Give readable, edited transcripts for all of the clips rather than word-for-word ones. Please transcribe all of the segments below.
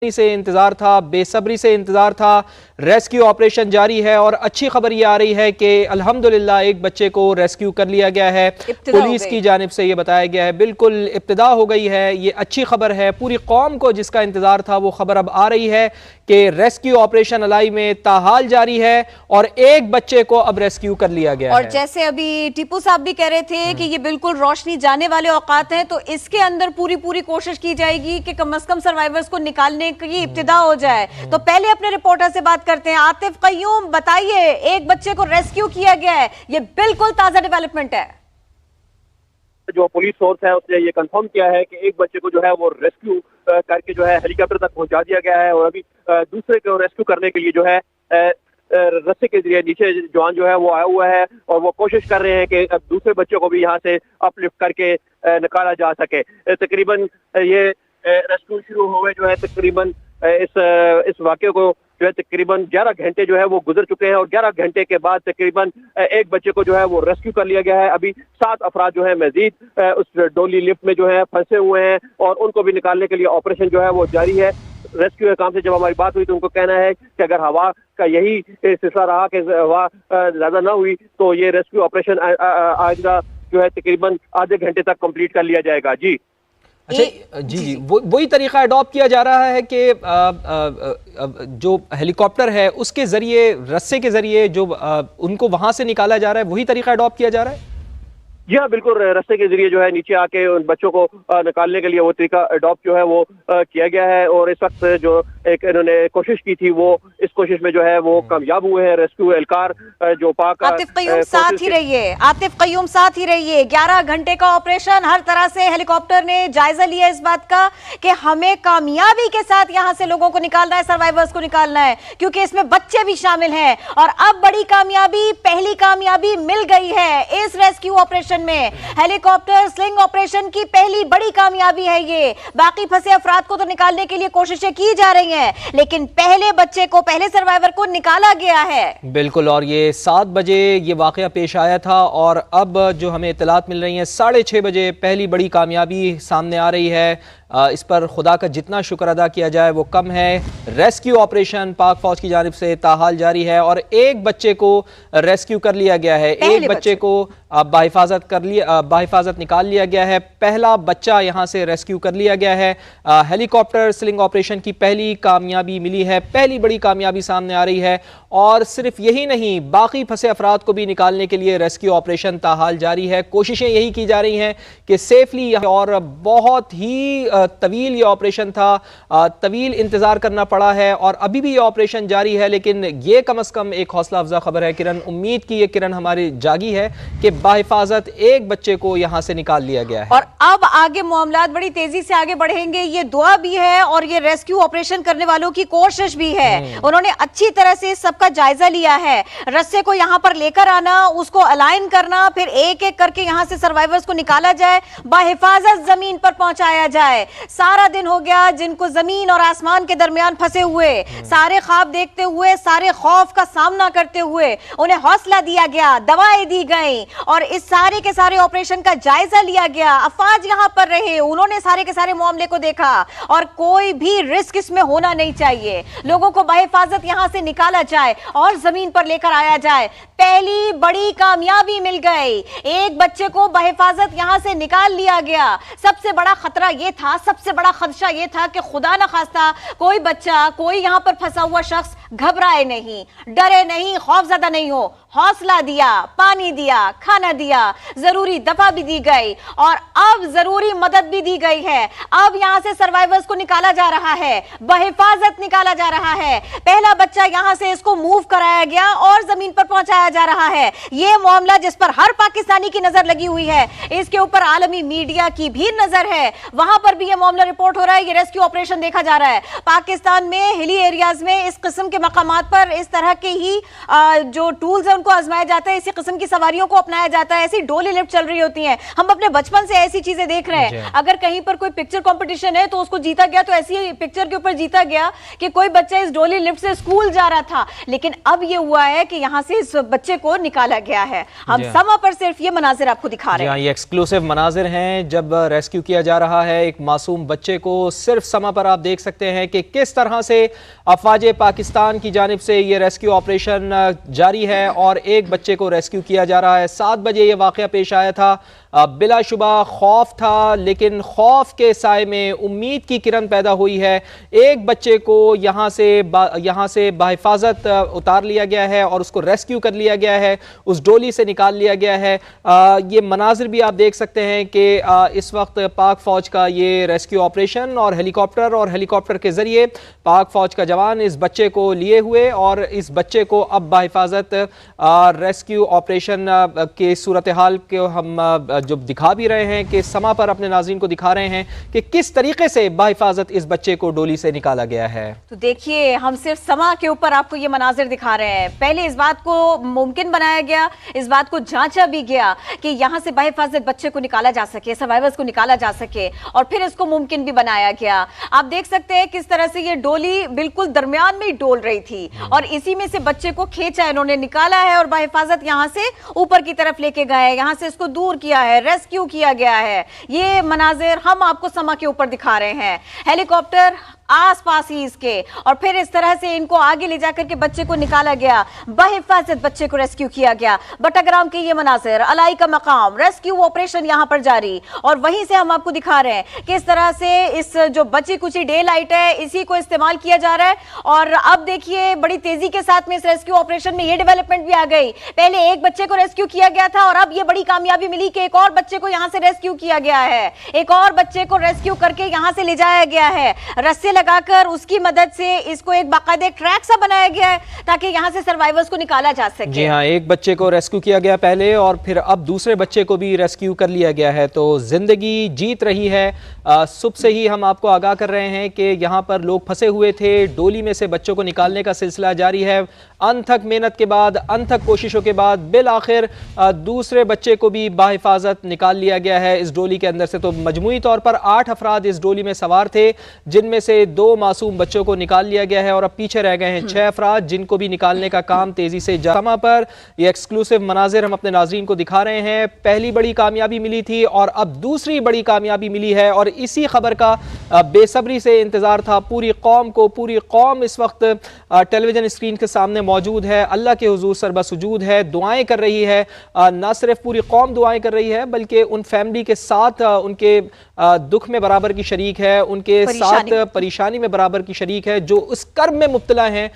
से इंतजार था, बेसब्री से इंतजार था। रेस्क्यू ऑपरेशन जारी है और अच्छी खबर ये आ रही है कि अल्हम्दुलिल्लाह एक बच्चे को रेस्क्यू कर लिया गया है। पुलिस की जानिब से ये बताया गया है, बिल्कुल इब्तिदा हो गई है। ये अच्छी खबर है, पूरी कौम को जिसका इंतजार था वो खबर अब आ रही है कि रेस्क्यू ऑपरेशन अलाई में ताहाल जारी है और एक बच्चे को अब रेस्क्यू कर लिया गया और है। जैसे अभी टीपू साहब भी कह रहे थे कि ये बिल्कुल रोशनी जाने वाले औकात हैं, तो इसके अंदर पूरी कोशिश की जाएगी कि कम से कम सर्वाइवर्स को निकालने की इब्तिदा हो जाए। तो पहले अपने रिपोर्टर से बात करते हैं। आतिफ कय्यूम, बताइए, एक बच्चे को रेस्क्यू किया गया है, ये बिल्कुल ताजा डेवलपमेंट है। जो पुलिस सोर्स है उसने ये कंफर्म किया है कि एक बच्चे को जो है वो रेस्क्यू करके जो है हेलीकॉप्टर तक पहुंचा दिया गया है और अभी दूसरे को रेस्क्यू करने के लिए जो है रस्से के जरिए नीचे जवान जो है वो आया हुआ है और वो कोशिश कर रहे हैं कि अब दूसरे बच्चों को भी यहाँ से अपलिफ्ट करके निकाला जा सके। तकरीबन ये रेस्क्यू शुरू हुए जो है तकरीबन इस वाक़े को जो है तकरीबन 11 घंटे जो है वो गुजर चुके हैं और 11 घंटे के बाद तकरीबन एक बच्चे को जो है वो रेस्क्यू कर लिया गया है। अभी 7 अफराद जो है मजीद उस डोली लिफ्ट में जो है फंसे हुए हैं और उनको भी निकालने के लिए ऑपरेशन जो है वो जारी है। रेस्क्यू के काम से जब हमारी बात हुई तो उनको कहना है कि अगर हवा का यही सिलसिला रहा कि हवा ज्यादा ना हुई तो ये रेस्क्यू ऑपरेशन आइंदा जो है तकरीबन आधे घंटे तक कंप्लीट कर लिया जाएगा। जी अच्छा जी वही तरीका अडॉप्ट किया जा रहा है कि जो हेलीकॉप्टर है उसके जरिए, रस्से के जरिए जो उनको वहां से निकाला जा रहा है, वही तरीका अडॉप्ट किया जा रहा है। जी हाँ, बिल्कुल। रास्ते के जरिए जो है नीचे आके उन बच्चों को निकालने के लिए वो तरीका अडॉप्ट जो है वो किया गया है और इस वक्त जो एक इन्होंने कोशिश की थी वो इस कोशिश में जो है वो कामयाब हुए हैं। रेस्क्यू एहलकार जो पाक आतिफ कय्यूम साथ ही रहिए, आतिफ कय्यूम साथ ही रहिए। 11 घंटे का ऑपरेशन, हर तरह से हेलीकॉप्टर ने जायजा लिया इस बात का कि हमें कामयाबी के साथ यहाँ से लोगों को निकालना है, सर्वाइवर्स को निकालना है, क्योंकि इसमें बच्चे भी शामिल हैं। और अब बड़ी कामयाबी, पहली कामयाबी मिल गई है इस रेस्क्यू ऑपरेशन में। हेलीकॉप्टर स्लिंग ऑपरेशन की पहली बड़ी कामयाबी है ये। बाकी फंसे अफराद को तो निकालने के लिए कोशिशें की जा रही हैं, लेकिन पहले बच्चे को, पहले सर्वाइवर को निकाला गया है। बिल्कुल, और ये 7 बजे ये वाकया पेश आया था और अब जो हमें इत्तलात मिल रही है 6:30 बजे पहली बड़ी कामयाबी सामने आ रही है। इस पर खुदा का जितना शुक्र अदा किया जाए वो कम है। रेस्क्यू ऑपरेशन पाक फौज की जानिब से ताहाल जारी है और एक बच्चे को रेस्क्यू कर लिया गया है, एक बच्चे को बाहिफाजत निकाल लिया गया है। पहला बच्चा यहाँ से रेस्क्यू कर लिया गया है। हेलीकॉप्टर स्लिंग ऑपरेशन की पहली कामयाबी मिली है, पहली बड़ी कामयाबी सामने आ रही है। और सिर्फ यही नहीं, बाकी फंसे अफराद को भी निकालने के लिए रेस्क्यू ऑपरेशन ताहाल जारी है। कोशिशें यही की जा रही हैं कि सेफली, और बहुत ही तवील ये ऑपरेशन था, तवील इंतजार करना पड़ा है और अभी भी ये ऑपरेशन जारी है। लेकिन ये कम से कम एक हौसला अफजा खबर है किरण, उम्मीद की ये किरण हमारी जागी है कि बाहिफाजत एक बच्चे को यहां से निकाल लिया गया है। और अब आगे मामलात बड़ी तेजी से आगे बढ़ेंगे। ये दुआ भी है और ये रेस्क्यू ऑपरेशन करने वालों की कोशिश भी है। उन्होंने अच्छी तरह से सबका जायजा लिया है। रस्से को यहां पर लेकर आना, उसको अलाइन करना, फिर एक एक करके यहां से सर्वाइवर्स को निकाला जाए, बाहिफाजत जमीन पर पहुंचाया जाए। सारा दिन हो गया जिनको जमीन और आसमान के दरमियान फंसे हुए, सारे ख्वाब देखते हुए, सारे खौफ का सामना करते हुए उन्हें हौसला दिया गया, दवाएं दी गई और इस सारे के सारे ऑपरेशन का जायजा लिया गया। अफवाज यहां पर रहे, उन्होंने सारे के सारे मामले को देखा और कोई भी रिस्क इसमें होना नहीं चाहिए। लोगों को बाहिफाजत यहां से निकाला जाए और जमीन पर लेकर आया जाए। पहली बड़ी कामयाबी मिल गई, एक बच्चे को बाहिफाजत यहां से निकाल लिया गया। सबसे बड़ा खतरा यह था, सबसे बड़ा खदशा यह था कि खुदा न खास्ता कोई बच्चा, कोई यहां पर फंसा हुआ शख्स घबराए नहीं, डरे नहीं, खौफजदा नहीं हो। हौसला दिया, पानी दिया, खाना दिया, जरूरी दफा भी दी गई और अब जरूरी मदद भी दी गई है। अब यहां से सर्वाइवर्स को निकाला जा रहा है, बहिफाजत निकाला जा रहा है। पहला बच्चा यहां से इसको मूव कराया गया और जमीन पर पहुंचाया जा रहा है। यह मामला जिस पर हर पाकिस्तानी की नजर लगी हुई है, इसके ऊपर आलमी मीडिया की भी नजर है। वहां पर भी यह मामला रिपोर्ट हो रहा है, यह रेस्क्यू ऑपरेशन देखा जा रहा है। पाकिस्तान में हिली एरियाज में इस किस्म के के मकामात पर इस तरह के ही जो टूल्स है उनको आजमाया जाता है, इसी किस्म की सवारियों को अपनाया जाता है, ऐसी डोली लिफ्ट चल रही होती है। हम अपने बचपन से ऐसी चीजें देख रहे हैं। अगर कहीं पर कोई पिक्चर कंपटीशन है तो उसको जीता गया, तो ऐसी पिक्चर के ऊपर जीता गया कि कोई बच्चा इस डोली लिफ्ट से स्कूल जा रहा था, लेकिन अब ये हुआ है कि यहां से इस बच्चे को निकाला गया है। हम समा पर सिर्फ ये मनाजिर आपको दिखा रहे हैं। ये एक्सक्लूसिव मनाजिर हैं जब रेस्क्यू किया जा रहा है एक मासूम बच्चे को। सिर्फ समा पर आप देख सकते हैं कि किस तरह से अफवाज पाकिस्तान की जानिब से ये रेस्क्यू ऑपरेशन जारी है और एक बच्चे को रेस्क्यू किया जा रहा है। 7 बजे ये वाकया पेश आया था। बिलाशुबा खौफ था, लेकिन खौफ के साए में उम्मीद की किरण पैदा हुई है। एक बच्चे को यहाँ से बाहिफाजत उतार लिया गया है और उसको रेस्क्यू कर लिया गया है, उस डोली से निकाल लिया गया है। ये मनाजिर भी आप देख सकते हैं कि इस वक्त पाक फौज का ये रेस्क्यू ऑपरेशन और हेलीकॉप्टर के जरिए पाक फौज का जवान इस बच्चे को लिए हुए और इस बच्चे को अब बाहिफाजत रेस्क्यू ऑपरेशन के सूरत हाल को हम जो दिखा भी रहे हैं कि समा पर अपने नाज़रीन को दिखा रहे हैं कि किस तरीके से बाहिफाजत इस बच्चे को डोली से निकाला गया है। तो देखिए, हम सिर्फ समा के ऊपर आपको ये मनाजिर दिखा रहे हैं। पहले इस बात को मुमकिन बनाया गया, इस बात को जांचा भी गया कि यहां से बाहिफाजत बच्चे को निकाला जा सके, सर्वाइवर्स को निकाला जा सके, और फिर इसको मुमकिन भी बनाया गया। आप देख सकते हैं किस तरह से ये डोली बिल्कुल दरमियान में ही डोल रही थी और इसी में से बच्चे को खींचा, इन्होंने निकाला है और बाहिफाजत यहां से ऊपर की तरफ लेके गए, यहां से इसको दूर किया है, रेस्क्यू किया गया है। ये मनाजिर हम आपको समा के ऊपर दिखा रहे हैं। हेलीकॉप्टर आसपास ही इसके, और फिर इस तरह से इनको आगे ले जाकर के बच्चे को निकाला गया, बहिफाजत बच्चे को रेस्क्यू किया गया। बटाग्राम के ये मनाजिर, अलाई का मकाम, रेस्क्यू ऑपरेशन यहां पर जारी, और वहीं से हम आपको दिखा रहे हैं कि इस तरह से इस जो बची कुची डे लाइट है इसी को इस्तेमाल किया जा रहा है। और अब देखिए बड़ी तेजी के साथ में इस रेस्क्यू ऑपरेशन में ये डेवलपमेंट भी आ गई। पहले एक बच्चे को रेस्क्यू किया गया था और अब ये बड़ी कामयाबी मिली कि एक और बच्चे को यहां से रेस्क्यू किया गया है, एक और बच्चे को रेस्क्यू करके यहां से ले जाया गया है, रस्से लगाकर उसकी मदद से इसको एक बाकायदे ट्रैक सा बनाया गया है ताकि यहां से सर्वाइवर्स को निकाला जा सके। जी हाँ, एक बच्चे को रेस्क्यू किया गया पहले और फिर अब दूसरे बच्चे को भी रेस्क्यू कर लिया गया है। तो जिंदगी जीत रही है। सुबह से ही हम आपको आगाह कर रहे हैं कि यहाँ पर लोग फंसे हुए थे, डोली में से बच्चों को निकालने का सिलसिला जारी है। अनथक मेहनत के बाद, अनथक कोशिशों के बाद बिल आखिर दूसरे बच्चे को भी बाहिफाजत निकाल लिया गया है इस डोली के अंदर से। तो मजमूई तौर पर 8 अफराद इस डोली में सवार थे, जिनमें से 2 मासूम बच्चों को निकाल लिया गया है और अब पीछे रह गए हैं 6 अफराद, जिनको भी निकालने का काम तेजी से समा पर ये एक्सक्लूसिव मनाजिर हम अपने नाजरीन को दिखा रहे हैं। पहली बड़ी कामयाबी मिली थी और अब दूसरी बड़ी कामयाबी मिली है और इसी खबर का बेसब्री से इंतजार था पूरी कौम को। पूरी कौम इस वक्त टेलीविजन स्क्रीन के सामने मौजूद है, अल्लाह के हुजूर सरबसुजूद है, दुआएं कर रही है। न सिर्फ पूरी कौम दुआएं कर रही है बल्कि उन फैमिली के साथ उनके दुख में बराबर की शरीक है, उनके साथ परेशानी में बराबर की शरीक है, जो उस कर्ब में मुब्तला हैं।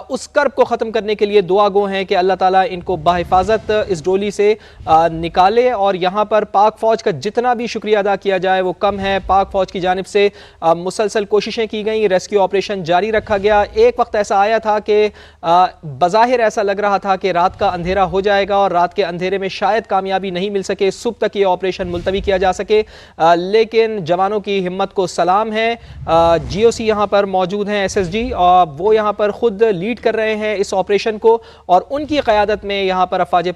उस कर्ब को ख़त्म करने के लिए दुआ गो हैं कि अल्लाह ताला इनको बाहिफाजत इस डोली से निकाले। और यहाँ पर पाक फ़ौज का जितना भी शुक्रिया अदा किया जाए वो कम है। पाक फ़ौज की जानिब से मुसलसल कोशिशें की गई, रेस्क्यू ऑपरेशन जारी रखा गया। एक वक्त ऐसा आया था कि बज़ाहिर ऐसा लग रहा था कि रात का अंधेरा हो जाएगा और रात के अंधेरे में शायद कामयाबी नहीं मिल सके, सुबह तक ये ऑपरेशन मुलतवी किया जा सके, लेकिन जवानों की हिम्मत को सलाम है। GOC यहाँ पर मौजूद हैं, SSG, वो यहाँ पर खुद लीड कर रहे हैं इस ऑपरेशन को और उनकी क़यादत में यहाँ पर अफ़वाज